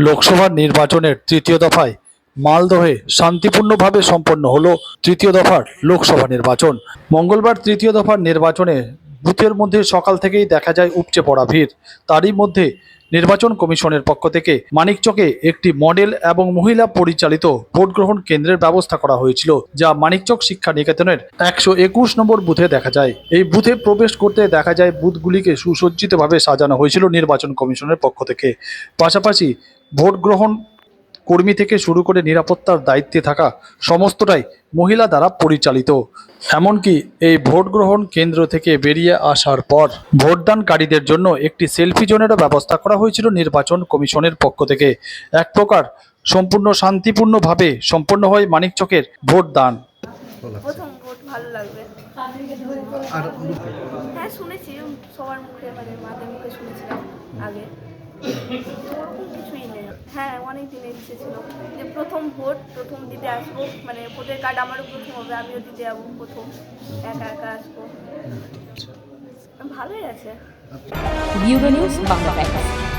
লোকসভা নির্বাচনের তৃতীয় দফায় মালদহে শান্তিপূর্ণভাবে সম্পন্ন হলো তৃতীয় দফার লোকসভা নির্বাচন। মঙ্গলবার তৃতীয় দফার নির্বাচনে বুথের মধ্যে সকাল থেকেই দেখা যায় উপচে পড়া ভিড়। তারই মধ্যে নির্বাচন কমিশনের পক্ষ থেকে মানিকচকে একটি মডেল এবং মহিলা পরিচালিত ভোট গ্রহণ কেন্দ্রের ব্যবস্থা করা হয়েছিল, যা মানিকচক শিক্ষা নিকেতনের 121 নম্বর বুথে দেখা যায়। এই বুথে প্রবেশ করতে দেখা যায় বুথগুলিকে সুসজ্জিতভাবে সাজানো হয়েছিল নির্বাচন কমিশনের পক্ষ থেকে। পাশাপাশি ভোট গ্রহণ কর্মী থেকে শুরু করে নিরাপত্তার দায়িত্বে থাকা সমস্তটাই মহিলা দ্বারা পরিচালিত। এমনকি এই ভোট গ্রহণ কেন্দ্র থেকে বেরিয়ে আসার পর ভোটদানকারীদের জন্য একটি সেলফি জোনেরও ব্যবস্থা করা হয়েছিল নির্বাচন কমিশনের পক্ষ থেকে। এক প্রকার সম্পূর্ণ শান্তিপূর্ণভাবে সম্পন্ন হয় মানিকচকের ভোটদান। প্রথম ভোট ভালো লাগবে। আর হ্যাঁ, শুনেছি সবার মুখে, মানে মাদের মুখে শুনেছিলাম আগে, ওরকম কিছুই নেই। হ্যাঁ, অনেক দিনের ইচ্ছে ছিল যে প্রথম দিতে আসবো, মানে ভোটের কার্ড আমারও প্রথম হবে, আমিও দিতে যাবো প্রথম, একা একা আসবো। ভালোই আছে। Bureau news Bangla Times.